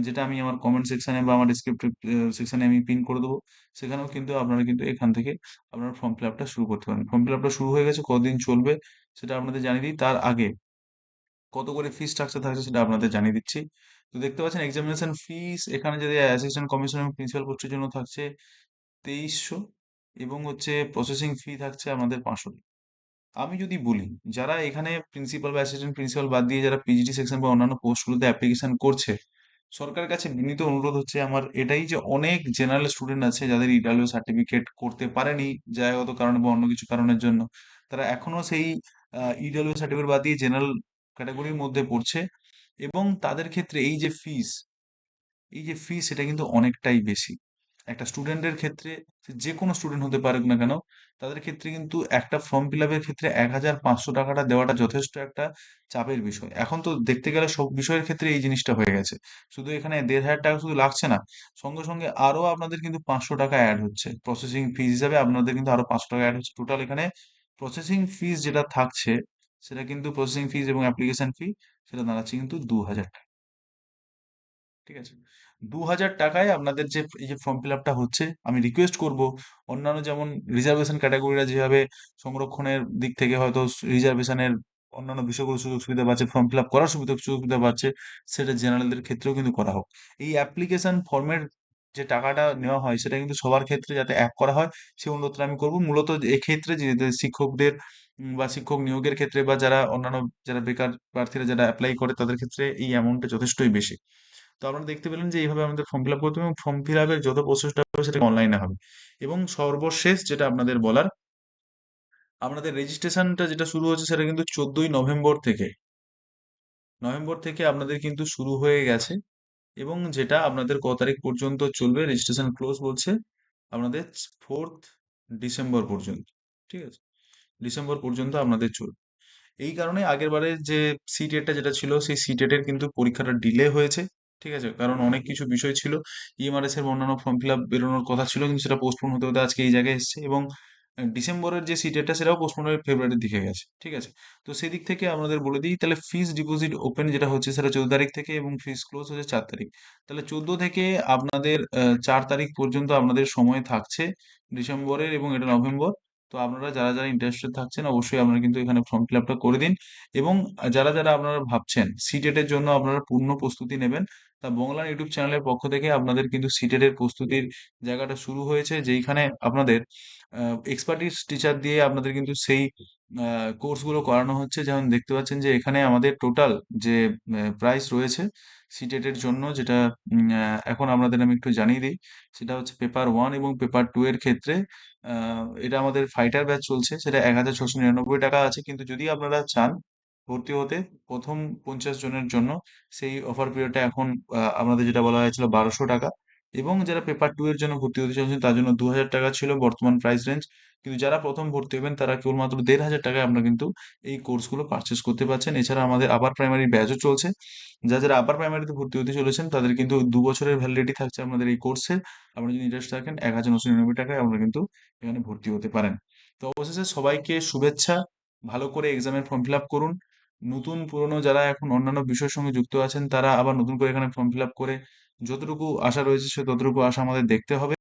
যেটা আমি আমার কমেন্ট সেকশনে বা আমার ডিসক্রিপটিভ সেকশনে আমি পিন করে দেবো, সেখানেও কিন্তু আপনারা কিন্তু এখান থেকে আপনার ফর্ম ফিল আপটা শুরু করতে পারেন। ফর্ম ফিল আপটা শুরু হয়ে গেছে, কতদিন চলবে সেটা আপনাদের জানিয়ে দিই। তার আগে কত করে ফি স্ট্রাকচার থাকছে সেটা আপনাদের জানিয়ে দিচ্ছি। তো দেখতে পাচ্ছেন এক্সামিনেশন ফিস এখানে যদি অ্যাসিস্ট্যান্ট কমিশনার এবং প্রিন্সিপাল পোস্টের জন্য থাকছে 2300, এবং হচ্ছে প্রসেসিং ফি থাকছে আমাদের 500। আমি যদি বলি, যারা এখানে প্রিন্সিপাল বা অ্যাসিস্ট্যান্ট প্রিন্সিপাল বাদ দিয়ে যারা পিজিটি সেকশন বা অন্যান্য পোস্টগুলোতে অ্যাপ্লিকেশন করছে, সরকারের কাছে বিনীত অনুরোধ হচ্ছে আমার এটাই যে অনেক জেনারেল স্টুডেন্ট আছে যাদের ইডাব্লিউ সার্টিফিকেট করতে পারেনি জায়গাগত কারণে বা অন্য কিছু কারণের জন্য, তারা এখনো সেই ইডাব্লিউ সার্টিফিকেট বাদ দিয়ে জেনারেল ক্যাটাগরির মধ্যে পড়ছে, এবং তাদের ক্ষেত্রে এই যে ফিস, এই যে ফিস এটা কিন্তু অনেকটাই বেশি। একটা স্টুডেন্টের ক্ষেত্রে, সে যে কোনো স্টুডেন্ট হতে পারুক না কেন, তাদের ক্ষেত্রে কিন্তু একটা ফর্ম ফিল আপের ক্ষেত্রে 1,500 টাকাটা দেওয়াটা যথেষ্ট একটা চাপের বিষয়। এখন তো দেখতে গেলে সব বিষয়ের ক্ষেত্রে এই জিনিসটা হয়ে গেছে। শুধু এখানে 1,500 টাকা শুধু লাগছে না, সঙ্গে সঙ্গে আরো আপনাদের কিন্তু 500 টাকা অ্যাড হচ্ছে প্রসেসিং ফিজ হিসাবে, আপনাদের কিন্তু আরো 500 টাকা অ্যাড হচ্ছে। টোটাল এখানে প্রসেসিং ফিজ যেটা থাকছে, সেটা কিন্তু প্রসেসিং ফিজ এবং অ্যাপ্লিকেশন ফি, সেটা দাঁড়াচ্ছে কিন্তু 2,000 টাকা। ঠিক আছে, 2,000 টাকায় আপনাদের যে এই যে ফর্ম ফিল আপটা হচ্ছে, আমি রিকোয়েস্ট করব অন্যান্য যেমন রিজার্ভেশন ক্যাটাগরিরা যেভাবে সংরক্ষণের দিক থেকে হয়তো রিজার্ভেশনের অন্যান্য বিষয়গুলো সুযোগ সুবিধা পাচ্ছে, ফর্ম ফিল আপ করার সুবিধা সুযোগ সুবিধা পাচ্ছে, সেটা জেনারেলদের ক্ষেত্রেও কিন্তু করা হোক। এই অ্যাপ্লিকেশন ফর্মের যে টাকাটা নেওয়া হয়, সেটা কিন্তু সবার ক্ষেত্রে যাতে এক করা হয়, সেই অনুরোধটা আমি করবো। মূলত এক্ষেত্রে যে যে শিক্ষকদের বা শিক্ষক নিয়োগের ক্ষেত্রে বা যারা অন্যান্য যারা বেকার প্রার্থীরা যারা অ্যাপ্লাই করে, তাদের ক্ষেত্রে এই অ্যামাউন্টটা যথেষ্টই বেশি। তো আপনারা দেখতে পেলেন যে এইভাবে আমাদের ফর্ম ফিল আপ করতে হবে, এবং ফর্ম ফিল আপের যত প্রসেসটা হবে সেটা অনলাইনে হবে। এবং সর্বশেষ যেটা আপনাদের বলার, আপনাদের রেজিস্ট্রেশনটা যেটা শুরু হচ্ছে সেটা কিন্তু 14ই নভেম্বর থেকে, আপনাদের কিন্তু শুরু হয়ে গেছে। এবং যেটা আপনাদের ক তারিখ পর্যন্ত চলবে, রেজিস্ট্রেশন ক্লোজ বলছে আপনাদের 4th ডিসেম্বর পর্যন্ত। ঠিক আছে, ডিসেম্বর পর্যন্ত আপনাদের চলবে। এই কারণে আগের বারে যে সিটেটটা যেটা ছিল, সেই সিটেটের কিন্তু পরীক্ষাটা ডিলে হয়েছে। ঠিক আছে, কারণ অনেক কিছু বিষয় ছিল, ইএমআরএস এর অন্যান্য ফর্ম ফিল আপ বেরোনোর কথা ছিল, কিন্তু সেটা পোস্টপোন হতে হতে আজকে এই জায়গায় এসেছে। এবং ডিসেম্বরের যে সিটেটটা সেটাও পোস্টপোন হয়ে ফেব্রুয়ারির দিকে গেছে। ঠিক আছে, তো সেদিক থেকে আমাদের বলে দিই তাহলে, ফিস ডিপোজিট ওপেন যেটা হচ্ছে সেটা 14 তারিখ থেকে, এবং ফিস ক্লোজ হচ্ছে 4 তারিখ। তাহলে 14 থেকে আপনাদের 4 তারিখ পর্যন্ত আপনাদের সময় থাকছে ডিসেম্বরের, এবং এটা নভেম্বর। তো আপনারা যারা যারা ইন্টারেস্টেড থাকছেন, অবশ্যই আপনারা কিন্তু এখানে ফর্ম ফিল আপটা করে দিন। এবং যারা যারা আপনারা ভাবছেন সিটেটের জন্য আপনারা পূর্ণ প্রস্তুতি নেবেন, তা বংলা ইউটিউব চ্যানেলের পক্ষ থেকে আপনাদের কিন্তু সিটেটের প্রস্তুতির জায়গাটা শুরু হয়েছে, যেইখানে আপনাদের এক্সপার্টিস টিচার দিয়ে আপনাদের কিন্তু সেই কোর্সগুলো করানো হচ্ছে। যেমন দেখতে পাচ্ছেন যে এখানে আমাদের টোটাল যে প্রাইস রয়েছে সিটেটের জন্য, যেটা এখন আপনাদের আমি একটু জানিয়ে দিই। সেটা হচ্ছে পেপার 1 এবং পেপার 2 এর ক্ষেত্রে এটা আমাদের ফাইটার ব্যাচ চলছে, সেটা 1,699 টাকা আছে। কিন্তু যদি আপনারা চান ভর্তি হতে প্রথম 50 জনের জন্য, সেই অফার পিরিয়ডটা এখন আপনাদের যেটা বলা হয়েছিল 1,200 টাকা। এবং যারা পেপার 2 এর জন্য ভর্তি হতে চাইছেন, তার জন্য 2,000 টাকা ছিল বর্তমান প্রাইস রেঞ্জ। কিন্তু যারা প্রথম ভর্তি হবেন, তারা কেবলমাত্র 1,500 টাকায় আমরা কিন্তু এই কোর্সগুলো পারচেস করতে পারছেন। এছাড়া আমাদের আপার প্রাইমারি ব্যাচও চলছে। যারা যারা আপার প্রাইমারিতে ভর্তি হতে চলেছেন, তাদের কিন্তু 2 বছরের ভ্যালিডিটি থাকছে আমাদের এই কোর্সের। আপনারা যদি ইন্টারেস্ট রাখেন, 1,999 টাকায় আপনারা কিন্তু এখানে ভর্তি হতে পারেন। তো অবশেষে সবাইকে শুভেচ্ছা। ভালো করে এক্সামের ফর্ম ফিল আপ করুন। নতুন পুরনো যারা এখন অন্যান্য বিষয়ের সঙ্গে যুক্ত আছেন, তারা আবার নতুন করে এখানে ফর্ম ফিল আপ করে যতটুকু আশা রয়েছে, সে ততটুকু আশা আমাদের দেখতে হবে।